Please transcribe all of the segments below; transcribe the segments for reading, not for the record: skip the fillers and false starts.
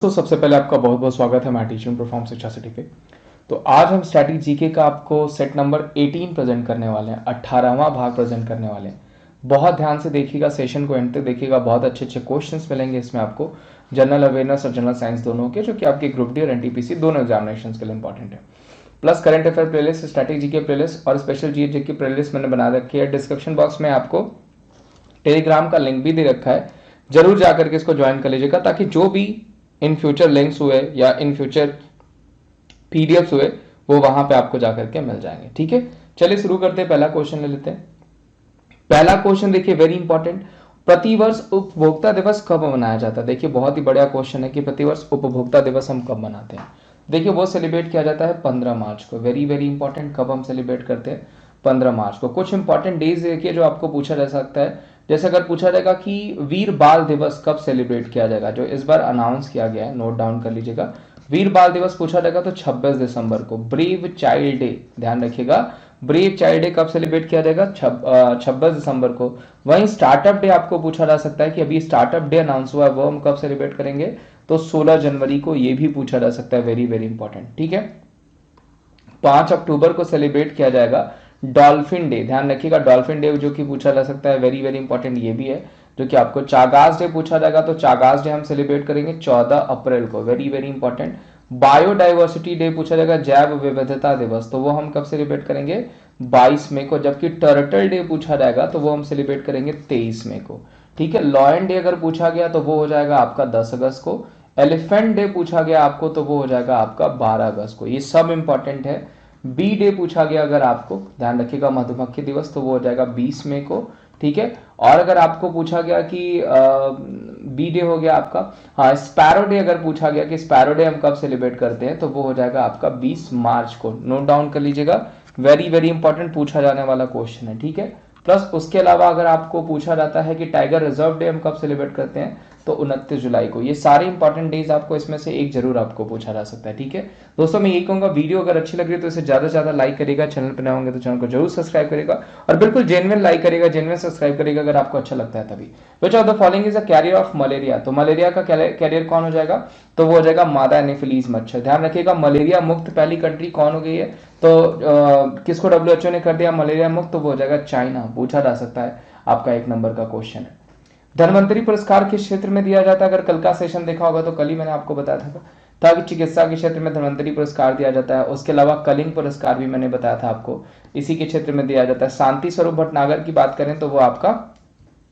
तो सबसे पहले आपका बहुत बहुत स्वागत है हमारे टीचिंग परफॉर्म शिक्षा सिटी पे। तो आज हम स्टैटिक जीके का आपको सेट नंबर 18 प्रेजेंट करने वाले हैं, 18वां भाग प्रेजेंट करने वाले हैं। बहुत ध्यान से देखिएगा, सेशन को एंड तक देखिएगा, बहुत अच्छे अच्छे क्वेश्चंस मिलेंगे इसमें आपको, जनरल अवेयरनेस और जनरल साइंस दोनों के, जो कि आपके ग्रुप डी और एनटीपीसी दोनों एग्जामिनेशन के लिए इंपॉर्टेंट है। Plus current affair playlist, static GK playlist और स्पेशल जीके की प्लेलिस्ट मैंने बना रखी है। डिस्क्रिप्शन बॉक्स में आपको टेलीग्राम का लिंक भी दे रखा है, जरूर जाकर के इसको ज्वाइन कर लीजिएगा, ताकि जो भी इन फ्यूचर लिंक्स हुए या इन फ्यूचर पीडीएफ्स हुए वो वहां पे आपको जाकर के मिल जाएंगे। ठीक है, चलिए शुरू करते हैं, पहला क्वेश्चन ले लेते हैं। पहला क्वेश्चन देखिए, वेरी इंपॉर्टेंट, प्रतिवर्ष उपभोक्ता दिवस कब मनाया जाता है? देखिए बहुत ही बढ़िया क्वेश्चन है कि प्रतिवर्ष उपभोक्ता दिवस हम कब मनाते हैं। देखिए वो सेलिब्रेट किया जाता है 15 मार्च को। वेरी वेरी इंपॉर्टेंट, कब हम सेलिब्रेट करते हैं? 15 मार्च को। कुछ इंपॉर्टेंट डेज देखिए जो आपको पूछा जा सकता है, जैसे अगर पूछा जाएगा कि वीर बाल दिवस कब सेलिब्रेट किया जाएगा, जो इस बार अनाउंस किया गया है, नोट डाउन कर लीजिएगा। वीर बाल दिवस पूछा जाएगा तो 26 दिसंबर को। ब्रेव चाइल्ड डे, ध्यान रखिएगा, ब्रेव चाइल्ड डे कब सेलिब्रेट किया जाएगा? 26 दिसंबर को। वहीं स्टार्टअप डे आपको पूछा जा सकता है कि अभी स्टार्टअप डे अनाउंस हुआ है, वो हम कब सेलिब्रेट करेंगे? तो 16 जनवरी को। ये भी पूछा जा सकता है, वेरी वेरी इंपॉर्टेंट। ठीक है, 5 अक्टूबर को सेलिब्रेट किया जाएगा डॉल्फिन डे, ध्यान रखिएगा, डॉल्फिन डे जो कि पूछा जा सकता है, वेरी वेरी इंपॉर्टेंट ये भी है। जो कि आपको चागास डे पूछा जाएगा तो चागास डे हम सेलिब्रेट करेंगे 14 अप्रैल को। Very very important. Biodiversity day पूछा जाएगा, जैव विविधता दिवस, तो वो हम कब सेलिब्रेट करेंगे? 22 मई को। जबकि टर्टल डे पूछा जाएगा तो वो हम सेलिब्रेट करेंगे 23 मई को। ठीक है, लॉयन डे अगर पूछा गया तो वो हो जाएगा आपका 10 अगस्त को। एलिफेंट डे पूछा गया आपको तो वो हो जाएगा आपका 12 अगस्त को। ये सब इंपॉर्टेंट है। बी डे पूछा गया अगर आपको, ध्यान रखिएगा, मधुमक्खी दिवस, तो वो हो जाएगा 20 मई को। ठीक है, और अगर आपको पूछा गया कि बी डे हो गया आपका, हाँ, स्पैरो डे अगर पूछा गया कि स्पैरो डे हम कब सेलिब्रेट करते हैं, तो वो हो जाएगा आपका 20 मार्च को। नोट डाउन कर लीजिएगा, वेरी वेरी इंपॉर्टेंट पूछा जाने वाला क्वेश्चन है। ठीक है, प्लस उसके अलावा अगर आपको पूछा जाता है कि टाइगर रिजर्व डे हम कब सेलिब्रेट करते हैं, तो 29 जुलाई को। ये सारे इंपॉर्टेंट डेज आपको इसमें से एक जरूर आपको पूछा जा सकता है। ठीक है दोस्तों, मैं ये कहूंगा, वीडियो अगर अच्छी लग रही है तो इसे ज्यादा से ज्यादा लाइक करेगा, चैनल पर नए होंगे तो चैनल को जरूर सब्सक्राइब करेगा, और बिल्कुल जेन्युइन लाइक करेगा, जेन्युइन सब्सक्राइब करेगा अगर आपको अच्छा लगता है तभी। Which of the following is a carrier of malaria? तो मलेरिया का कैरियर कौन हो जाएगा? तो वो हो जाएगा मादा एनोफिलीज मच्छर। ध्यान रखिएगा, मलेरिया मुक्त पहली कंट्री कौन हो गई है? तो किसको डब्ल्यूएचओ ने कर दिया मलेरिया मुक्त? तो वो हो जाएगा चाइना। पूछा जा सकता है, आपका 1 नंबर का क्वेश्चन है। धन्वंतरी पुरस्कार किस क्षेत्र में दिया जाता है? अगर कल का सेशन देखा होगा तो कल ही मैंने आपको बताया था कि चिकित्सा के क्षेत्र में धन्वंतरी पुरस्कार दिया जाता है। उसके अलावा कलिंग पुरस्कार भी मैंने बताया था आपको, इसी के क्षेत्र में दिया जाता है। शांति स्वरूप भटनागर की बात करें तो वो आपका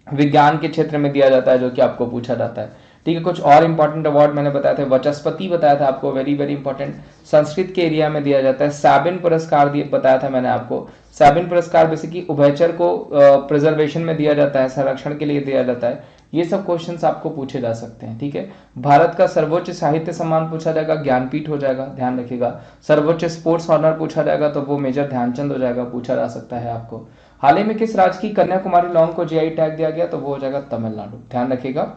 विज्ञान के क्षेत्र में दिया जाता है, जो कि आपको पूछा जाता है। ठीक है, कुछ और इंपॉर्टेंट अवार्ड मैंने बताया था, वचस्पति बताया था आपको, वेरी वेरी इंपॉर्टेंट, संस्कृत के एरिया में दिया जाता है। सैबिन पुरस्कार बताया था मैंने आपको। सैबिन पुरस्कार बेसिकली उभयचर को प्रिजर्वेशन में दिया जाता है, संरक्षण के लिए दिया जाता है। ये सब क्वेश्चंस आपको पूछे जा सकते हैं। ठीक है, भारत का सर्वोच्च साहित्य सम्मान पूछा जाएगा, ज्ञानपीठ हो जाएगा, ध्यान रखिएगा। सर्वोच्च स्पोर्ट्स ऑनर पूछा जाएगा तो वो मेजर ध्यानचंद हो जाएगा, पूछा जा सकता है आपको। हाल ही में किस राज्य की कन्याकुमारी लॉन्ग को जीआई टैग दिया गया? तो वो हो जाएगा तमिलनाडु, ध्यान रखिएगा।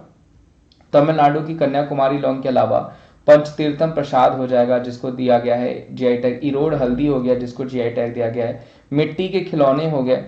तमिलनाडु की कन्याकुमारी लॉन्ग के अलावा पंचतीर्थम प्रसाद हो जाएगा, जिसको दिया गया है जीआई टैग। इरोड हल्दी हो गया, जिसको जीआई टैग दिया गया है। मिट्टी के खिलौने हो गए,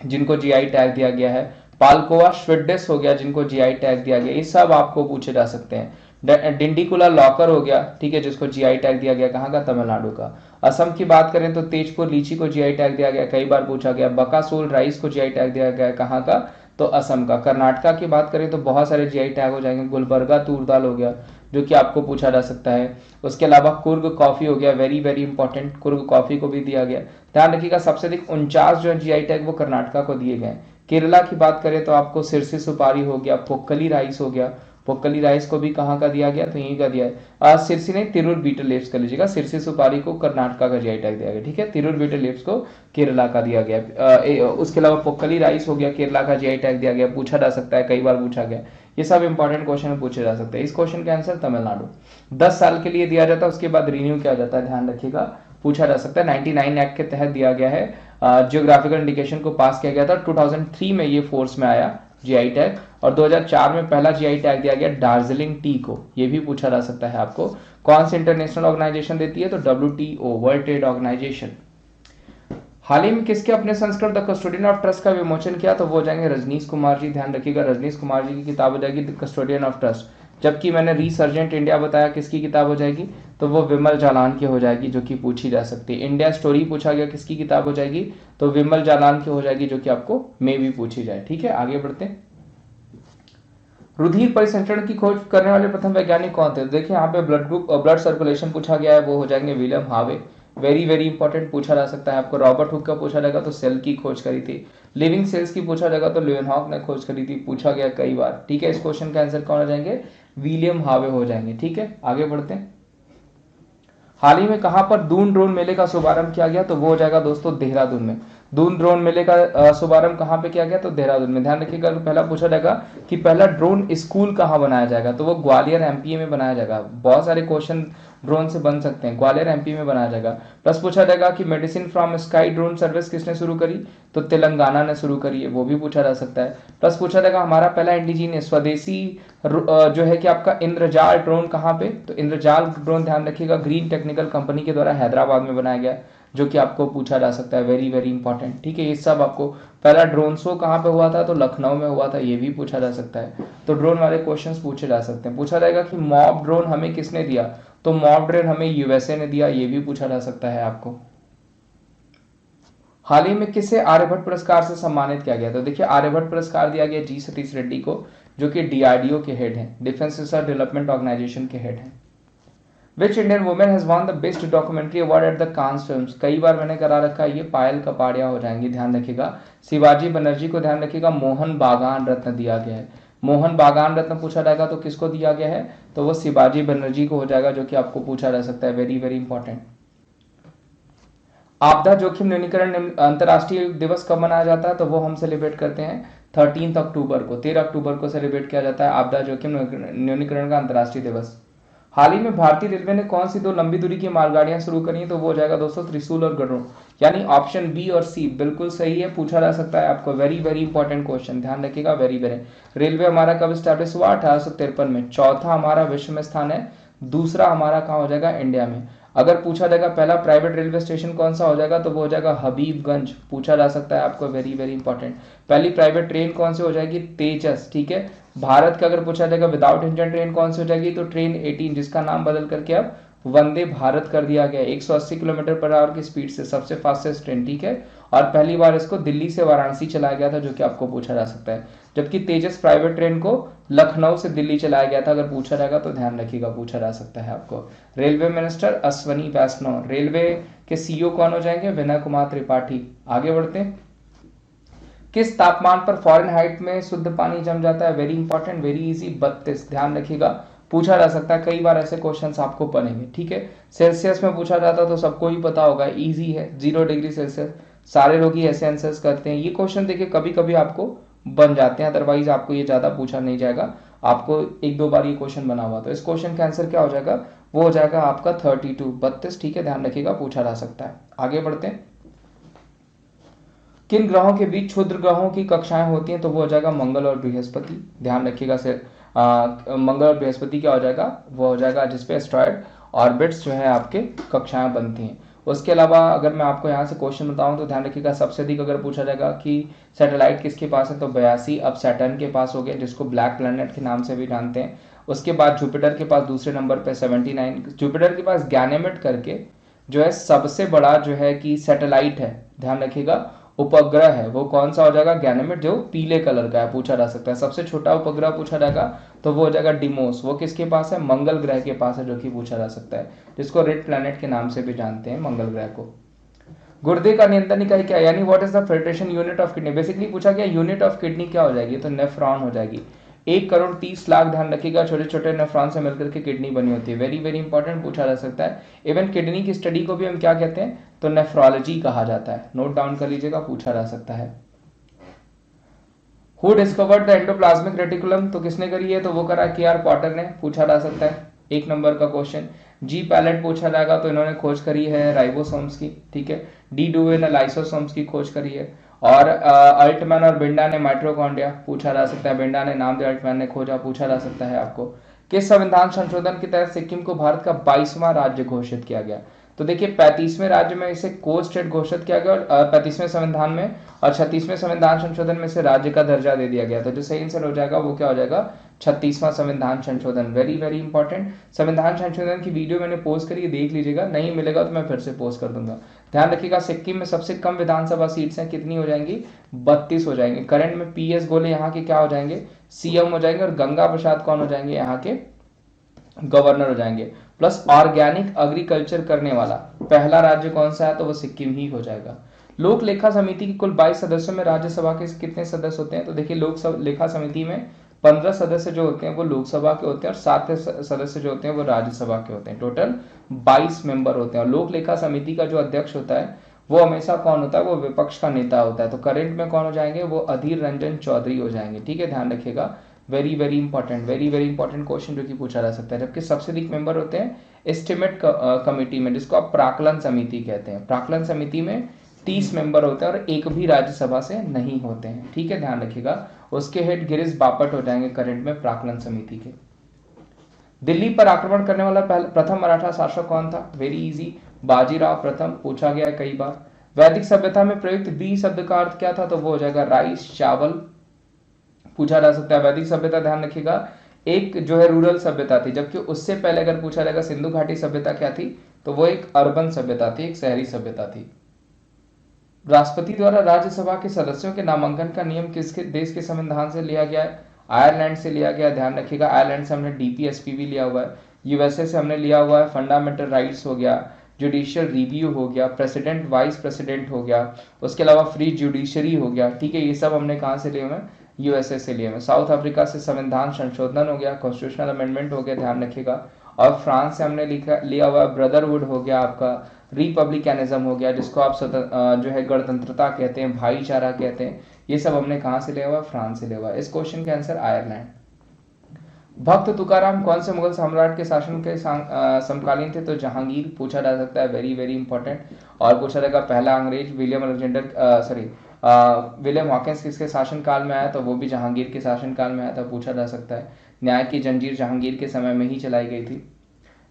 जिनको जीआई टैग दिया गया है। पालकोवा स्वीडिश हो गया, जिनको जीआई टैग दिया गया। ये सब आपको पूछे जा सकते हैं। डिंडीकुला लॉकर हो गया, ठीक है, जिसको जीआई टैग दिया गया, कहाँ का? तमिलनाडु का। असम की बात करें तो तेजपुर लीची को जीआई टैग दिया गया, कई बार पूछा गया। बकासूल राइस को जीआई टैग दिया गया, कहाँ का? तो असम का। कर्नाटका की बात करें तो बहुत सारे जीआई टैग हो जाएंगे। गुलबर्गा तूर दाल हो गया, जो कि आपको पूछा जा सकता है। उसके अलावा कुर्ग कॉफी हो गया, very very important, Coorg coffee को भी दिया गया। ध्यान रखिएगा, सबसे अधिक 49 जो जीआई टैग वो कर्नाटका को दिए गए। केरला की बात करें तो आपको सिरसी सुपारी हो गया, पोक्कली राइस हो गया। पोक्कली राइस को भी कहाँ का दिया गया? तो यहीं का दिया है। सिरसी नहीं, तिरुर बीटल लीव्स कर लीजिएगा। सिरसी सुपारी को कर्नाटका का जीआई टैग दिया गया, ठीक है। तिरुर बीटल लीव्स को केरला का दिया गया। उसके अलावा पोक्कली राइस हो गया, केरला का जीआई टैग दिया गया, पूछा जा सकता है, कई बार पूछा गया। ये सब इंपॉर्टेंट क्वेश्चन में पूछे जा सकते हैं। इस क्वेश्चन का आंसर तमिलनाडु। 10 साल के लिए दिया जाता है, उसके बाद रिन्यू किया जाता है, ध्यान रखिएगा, पूछा जा सकता है। 99 एक्ट के तहत दिया गया है। जियोग्राफिकल इंडिकेशन को पास किया गया था। 2003 में ये फोर्स में आया जीआई टैग, और 2004 में पहला जीआई टैग दिया गया दार्जिलिंग टी को। ये भी पूछा जा सकता है आपको। कौन सी इंटरनेशनल ऑर्गेनाइजेशन देती है? तो WTO, वर्ल्ड ट्रेड ऑर्गेनाइजेशन। हाल ही में किसके अपने संस्करण द कस्टोडियन ऑफ ट्रस्ट का विमोचन किया? तो वो जाएंगे रजनीश कुमार जी, ध्यान रखिएगा। रजनीश कुमार जी की किताब हो जाएगी द कस्टोडियन ऑफ ट्रस्ट। जबकि मैंने रिसर्जेंट इंडिया बताया किसकी किताब हो जाएगी, तो वो विमल जालान की हो जाएगी, जो कि पूछी जा सकती है। इंडिया स्टोरी पूछा गया किसकी किताब हो जाएगी, तो विमल जालान की हो जाएगी, जो कि आपको मे भी पूछी जाए। ठीक है, आगे बढ़ते हैं। रुधिर परिसंचरण की खोज करने वाले प्रथम वैज्ञानिक कौन थे? देखिए यहाँ पे ब्लड ग्रुप और ब्लड सर्कुलेशन पूछा गया है, वो हो जाएंगे विलियम हावे। वेरी वेरी इंपॉर्टेंट पूछा जा सकता है आपको। रॉबर्ट हुक का पूछा जाएगा तो सेल की खोज करी थी। लिविंग सेल्स की पूछा जाएगा तो लिवेनहॉक ने खोज करी थी, पूछा गया कई बार। ठीक है, इस क्वेश्चन का आंसर कौन हो जाएंगे, विलियम हावे हो जाएंगे। ठीक है, आगे बढ़ते हैं। हाल ही में कहां पर दून ड्रोन मेले का शुभारंभ किया गया, तो वो हो जाएगा दोस्तों देहरादून में। दून ड्रोन मेले का शुभारंभ कहां पे किया गया, तो देहरादून में। ध्यान रखिएगा, पहला पूछा जाएगा कि पहला ड्रोन स्कूल कहां बनाया जाएगा, तो वो ग्वालियर एमपी में बनाया जाएगा। बहुत सारे क्वेश्चन ड्रोन से बन सकते हैं, ग्वालियर एमपी में बनाया जाएगा। प्लस पूछा जाएगा कि medicine from sky drone service किसने शुरू करी, तो तेलंगाना ने शुरू करी है, वो भी पूछा जा सकता है। प्लस पूछा जाएगा हमारा पहला इंडिजीनियस स्वदेशी जो है कि आपका इंद्रजाल ड्रोन कहाँ पे, तो इंद्रजाल ड्रोन ध्यान रखिएगा ग्रीन टेक्निकल कंपनी के द्वारा हैदराबाद में बनाया गया, जो कि आपको पूछा जा सकता है। Very very important. ठीक है, ये सब आपको। पहला ड्रोन शो कहाँ पे हुआ था, तो लखनऊ में हुआ था, ये भी पूछा जा सकता है। तो ड्रोन वाले क्वेश्चंस पूछे जा सकते हैं। पूछा जाएगा कि मॉब ड्रोन हमें किसने दिया, तो मॉब ड्रोन हमें यूएसए ने दिया, ये भी पूछा जा सकता है आपको। हाल ही में किसे आर्यभट्ट पुरस्कार से सम्मानित किया गया, तो देखिए आर्यभट्ट पुरस्कार दिया गया जी सतीश रेड्डी को, जो कि डीआरडीओ के हेड हैं, डिफेंस रिसर्च डेवलपमेंट ऑर्गेनाइजेशन के हेड हैं। Which Indian women has won the best documentary award at the Cannes films, कई बार मैंने करा रखा है, ये पायल कपाड़िया हो जाएंगी। ध्यान रखिएगा, शिवाजी बनर्जी को ध्यान रखिएगा मोहन बागान रत्न दिया गया है। मोहन बागान रत्न पूछा जाएगा तो किसको दिया गया है, तो वो शिवाजी बनर्जी को हो जाएगा, जो कि आपको पूछा जा सकता है। Very very important. आपदा जोखिम न्यूनीकरण अंतर्राष्ट्रीय दिवस कब मनाया जाता है, तो वो हम सेलिब्रेट करते हैं 13 अक्टूबर को, 13 अक्टूबर को सेलिब्रेट किया जाता है आपदा जोखिम न्यूनीकरण का अंतर्राष्ट्रीय दिवस। हाल ही में भारतीय रेलवे ने कौन सी दो लंबी दूरी की मालगाड़ियां शुरू करी हैं, तो वो हो जाएगा दोस्तों त्रिशूल और गरुड़, यानी ऑप्शन बी और सी बिल्कुल सही है, पूछा जा सकता है आपको। वेरी वेरी इंपॉर्टेंट क्वेश्चन, ध्यान रखिएगा। Very very. रेलवे हमारा कब स्टैब्लिश हुआ, 1853 में। चौथा हमारा विश्व में स्थान है, दूसरा हमारा कहाँ हो जाएगा, इंडिया में। अगर पूछा जाएगा पहला प्राइवेट रेलवे स्टेशन कौन सा हो जाएगा, तो वो हो जाएगा हबीबगंज, पूछा जा सकता है आपको। Very very important. पहली प्राइवेट ट्रेन कौन सी हो जाएगी, तेजस। ठीक है, भारत का अगर पूछा जाएगा विदाउट इंजन ट्रेन कौन सी हो जाएगी, तो ट्रेन 18, जिसका नाम बदल करके अब वंदे भारत कर दिया गया। 180 किलोमीटर पर आवर की स्पीड से सबसे फास्टेस्ट ट्रेन। ठीक है, और पहली बार इसको दिल्ली से वाराणसी चलाया गया था, जो कि आपको पूछा जा सकता है। जबकि तेजस प्राइवेट ट्रेन को लखनऊ से दिल्ली चलाया गया था, अगर पूछा जाएगा तो ध्यान रखिएगा, पूछा जा सकता है आपको। रेलवे मिनिस्टर अश्वनी वैष्णव। रेलवे के सीईओ कौन हो जाएंगे, विनय कुमार त्रिपाठी। आगे बढ़ते हैं। किस तापमान पर फ़ारेनहाइट में शुद्ध पानी जम जाता है, वेरी इंपॉर्टेंट, वेरी इजी, 32। ध्यान रखिएगा, पूछा जा सकता है, कई बार ऐसे क्वेश्चंस आपको बनेंगे। ठीक है, सेल्सियस में पूछा जाता तो सबको ही पता होगा, इजी है, 0 डिग्री सेल्सियस। सारे लोग ही ऐसे आंसर्स करते हैं। ये क्वेश्चन देखिए कभी कभी आपको बन जाते हैं, अदरवाइज आपको ये ज्यादा पूछा नहीं जाएगा। आपको एक दो बार ये क्वेश्चन बना हुआ, तो इस क्वेश्चन का आंसर क्या हो जाएगा, वो हो जाएगा आपका 32। ठीक है, ध्यान रखिएगा, पूछा जा सकता है। आगे बढ़ते हैं। किन ग्रहों के बीच क्षुद्र ग्रहों की कक्षाएं होती हैं, तो वो हो जाएगा मंगल और बृहस्पति। ध्यान रखिएगा से मंगल और बृहस्पति क्या हो जाएगा, वो हो जाएगा जिसपे एस्ट्रॉयड ऑर्बिट्स जो है आपके कक्षाएं बनती हैं। उसके अलावा अगर मैं आपको यहाँ से क्वेश्चन बताऊं तो ध्यान रखिएगा, सबसे अधिक अगर पूछा जाएगा कि सैटेलाइट किसके पास है, तो 82 अब सैटर्न के पास हो गए, जिसको ब्लैक प्लैनेट के नाम से भी जानते हैं। उसके बाद जुपिटर के पास दूसरे नंबर पे 79। जुपिटर के पास गैनेमेड करके जो है सबसे बड़ा जो है कि सैटेलाइट है, ध्यान रखिएगा, उपग्रह है, वो कौन सा हो जाएगा, गैनेमेड, जो पीले कलर का है, पूछा जा सकता है। सबसे छोटा उपग्रह पूछा जाएगा तो वो हो जाएगा डिमोस, वो किसके पास है, मंगल ग्रह के पास है, जो कि पूछा जा सकता है, जिसको रेड प्लैनेट के नाम से भी जानते हैं मंगल ग्रह को। गुर्दे का नियंत्रण इकाई क्या है, यानी what is the filtration unit of kidney, basically पूछा गया यूनिट ऑफ किडनी क्या हो जाएगी, तो नेफ्रॉन हो जाएगी। 1,30,00,000 ध्यान रखिएगा छोटे छोटे नेफ्रॉन से मिलकर के किडनी बनी होती है। वेरी वेरी इंपॉर्टेंट, पूछा जा सकता है। इवन किडनी की स्टडी को भी हम क्या कहते हैं, तो नेफ्रोलॉजी कहा जाता है, नोट डाउन कर लीजिएगा, पूछा जा सकता है। Who discovered the endoplasmic reticulum, तो किसने करी है, तो वो करा KR पॉटर ने, पूछा जा सकता है, 1 नंबर का क्वेश्चन। जी पैलेट पूछा जाएगा तो इन्होंने खोज करी है राइबोसोम्स की। ठीक है, डी डुवे ने लाइसोसोम्स की खोज करी है, और अल्टमैन और बिंडा ने माइट्रोकॉन्ड्रिया, पूछा जा सकता है, बिंडा ने नाम दिया, अल्टमैन ने खोजा, पूछा जा सकता है आपको। किस संविधान संशोधन के तहत सिक्किम को भारत का 22वां राज्य घोषित किया गया, तो देखिए 35वें राज्य में इसे को स्टेट घोषित किया गया और 35वें संविधान में, और 36वें संविधान संशोधन में इसे राज्य का दर्जा दे दिया गया। तो जो सही आंसर हो जाएगा वो क्या हो जाएगा, 36वां संविधान संशोधन। Very very important. संविधान संशोधन की वीडियो मैंने पोस्ट करी, देख लीजिएगा, नहीं मिलेगा तो मैं फिर से पोस्ट कर दूंगा। ध्यान रखिएगा सिक्किम में सबसे कम विधानसभा सीट्स हैं, कितनी हो जाएंगी, 32 हो जाएंगे। करंट में PS गोले यहाँ के क्या हो जाएंगे, CM हो जाएंगे, और गंगा प्रसाद कौन हो जाएंगे, यहाँ के गवर्नर हो जाएंगे। प्लस ऑर्गेनिक एग्रीकल्चर करने वाला पहला राज्य कौन सा है, तो वो सिक्किम ही हो जाएगा। लोक लेखा समिति की कुल 22 सदस्यों में राज्यसभा के कितने सदस्य होते हैं, तो देखिए लोक लेखा समिति में 15 सदस्य जो होते हैं वो लोकसभा के होते हैं और 7 सदस्य जो होते हैं वो राज्यसभा के होते हैं। टोटल 22 मेंबर होते हैं। और लोक लेखा समिति का जो अध्यक्ष होता है वो हमेशा कौन होता है, वो विपक्ष का नेता होता है। तो करंट में कौन हो जाएंगे, वो अधीर रंजन चौधरी हो जाएंगे। ठीक है, ध्यान रखिएगा, very very important, very very important question जो कि पूछा जा सकता है। जबकि सबसे अधिक मेंबर होते हैं एस्टिमेट कमेटी में, जिसको आप प्राकलन समिति कहते हैं। प्राकलन समिति में 30 मेंबर होते हैं और एक भी राज्यसभा से नहीं होते हैं। ठीक है, ध्यान रखिएगा। उसके हेड गिरीश बापट हो जाएंगे करंट में प्राकलन समिति के। दिल्ली पर आक्रमण करने वाला प्रथम मराठा शासक कौन था, वेरी इजी, बाजीराव प्रथम, पूछा गया है कई बार। वैदिक सभ्यता में प्रयुक्त बी शब्द का अर्थ क्या था, तो वो हो जाएगा राइस, चावल, पूछा जा सकता है। वैदिक सभ्यता ध्यान रखिएगा एक जो है रूरल सभ्यता थी, जबकि उससे पहले अगर पूछा जाएगा सिंधु घाटी सभ्यता क्या थी, तो वो एक अर्बन सभ्यता थी, एक शहरी सभ्यता थी। राष्ट्रपति द्वारा राज्यसभा के सदस्यों के नामांकन का नियम किसके देश के संविधान से लिया गया है, आयरलैंड से लिया गया। ध्यान रखिएगा आयरलैंड से हमने DPSP भी लिया हुआ है, USA से हमने लिया हुआ है फंडामेंटल राइट्स हो गया, जुडिशियल रिव्यू हो गया, प्रेसिडेंट वाइस प्रेसिडेंट हो गया, उसके अलावा फ्री जुडिशरी हो गया। ठीक है, ये सब हमने कहाँ से लिए हुए हैं, USA से लिए हुए। साउथ अफ्रीका से संविधान संशोधन हो गया, कॉन्स्टिट्यूशनल अमेंडमेंट हो गया, ध्यान रखिएगा। और फ्रांस से हमने लिया हुआ ब्रदरहुड हो गया, आपका रिपब्लिकनिज्म हो गया, जिसको आप जो है गणतंत्रता कहते हैं, भाईचारा कहते हैं। ये सब हमने कहां से लिया हुआ, फ्रांस से लिया हुआ। इस क्वेश्चन के आंसर आयरलैंड। भक्त तुकाराम कौन से मुगल सम्राट के शासन के समकालीन थे, तो जहांगीर, पूछा जा सकता है, वेरी वेरी इंपॉर्टेंट। और पूछा जाएगा पहला अंग्रेज विलियम हॉकिंस किसके शासन काल में आया, तो वो भी जहांगीर के शासन काल में आया था, पूछा जा सकता है। न्याय की जंजीर जहांगीर के समय में ही चलाई गई थी।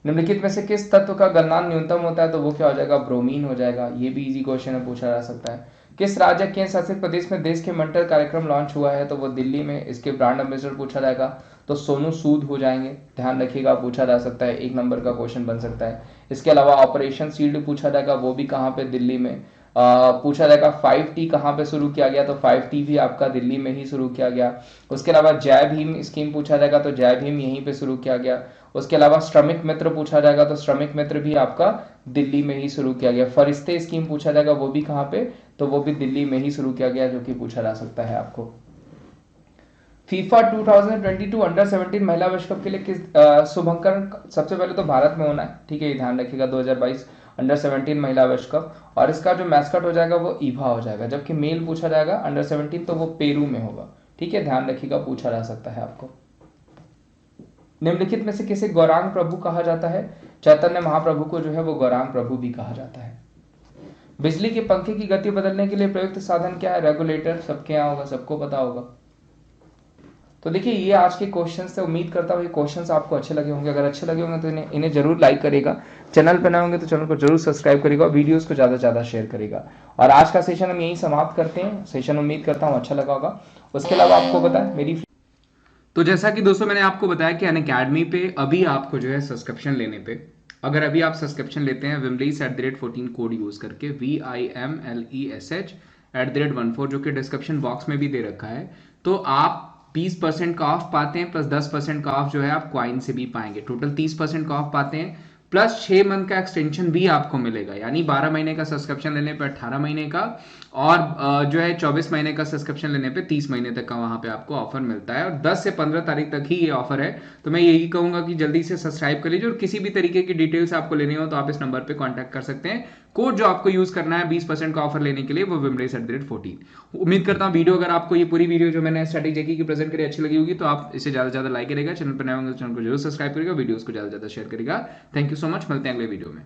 निम्नलिखित में से किस तत्व का गलनांक न्यूनतम होता है, तो वो क्या हो जाएगा, ब्रोमीन हो जाएगा। ये भी इजी क्वेश्चन है, पूछा जा सकता है। किस राज्य केंद्र शासित प्रदेश में देश के मंटर कार्यक्रम लॉन्च हुआ है, तो वो दिल्ली में। इसके ब्रांड एम्बेसडर पूछा जाएगा तो सोनू सूद हो जाएंगे, ध्यान रखिएगा, पूछा जा सकता है, 1 नंबर का क्वेश्चन बन सकता है। इसके अलावा ऑपरेशन शील्ड पूछा जाएगा, वो भी कहाँ पे, दिल्ली में। पूछा जाएगा 5T कहाँ पे शुरू किया गया, तो 5T भी आपका दिल्ली में ही शुरू किया गया। उसके अलावा जय भीम स्कीम पूछा जाएगा, तो जय भीम यहीं पे शुरू किया गया। उसके अलावा श्रमिक मित्र पूछा जाएगा, तो श्रमिक मित्र भी आपका दिल्ली में ही शुरू किया गया। फरिश्ते स्कीम पूछा जाएगा, वो भी कहाँ पे, तो वो भी दिल्ली में ही शुरू किया गया, जो कि पूछा जा सकता है आपको। फीफा 2022 अंडर 17 महिला विश्व कप के लिए किस शुभंकर, सबसे पहले तो भारत में होना है। ठीक है, ध्यान रखिएगा 2022 अंडर 17 महिला विश्व कप, और इसका जो मैस्कट हो जाएगा वो ईभा हो जाएगा। जबकि मेल पूछा जाएगा अंडर 17 तो वो पेरू में होगा। ठीक है, ध्यान रखिएगा, पूछा जा सकता है आपको। निम्नलिखित में से किसे गौरांग प्रभु कहा जाता है, चैतन्य महाप्रभु को जो है वो गौरांग प्रभु भी कहा जाता है। बिजली के पंखे की गति बदलने के लिए प्रयुक्त साधन क्या है, रेगुलेटर, सबके यहाँ होगा, सबको पता होगा। तो देखिए ये आज के क्वेश्चंस से, उम्मीद करता हूँ ये क्वेश्चंस आपको अच्छे लगे होंगे। अगर अच्छे लगे होंगे तो इन्हें जरूर लाइक करेगा, चैनल पर नए होंगे तो चैनल को जरूर सब्सक्राइब करेगा, वीडियोस को ज़्यादा से ज़्यादा शेयर करेगा। और आज का सेशन हम यहीं समाप्त करते हैं। सेशन उम्मीद करता हूँ अच्छा लगा होगा। उसके अलावा आपको बताएं मेरी, तो जैसा कि दोस्तों मैंने आपको बताया कि अनअकैडमी पे अभी आपको जो है सब्सक्रिप्शन लेने पे, अगर अभी आप सब्सक्रिप्शन लेते हैं wimlesh@14 कोड यूज करके, VIMLESH @14, जो कि डिस्क्रिप्शन बॉक्स में भी दे रखा है, तो आप 20% का ऑफ पाते हैं, प्लस 10% का ऑफ जो है आप क्वाइन से भी पाएंगे। टोटल 30% का ऑफ पाते हैं, प्लस 6 मंथ का एक्सटेंशन भी आपको मिलेगा। यानी 12 महीने का सब्सक्रिप्शन लेने पे 18 महीने का, और जो है 24 महीने का सब्सक्रिप्शन लेने पे 30 महीने तक का वहां पे आपको ऑफर मिलता है। और 10 से 15 तारीख तक ही ये ऑफर है। तो मैं यही कहूंगा कि जल्दी से सब्सक्राइब कर लीजिए। और किसी भी तरीके की डिटेल्स आपको लेनी हो तो आप इस नंबर पे कांटेक्ट कर सकते हैं। कोड जो आपको यूज करना है 20% का ऑफर लेने के लिए, वो wimlesh@14। उम्मीद करता हूँ वीडियो, अगर आपको ये पूरी वीडियो जो मैंने स्ट्रेटेजी की प्रेजेंट करी अच्छी लगी होगी, तो आप इसे ज्यादा से ज्यादा लाइक करेगा, चैनल पर नए होंगे तो चैनल को जरूर सब्सक्राइब करेगा, वीडियोस को ज्यादा से ज्यादा शेयर करेगा। थैंक यू सो मच, मिलते हैं अगले वीडियो में।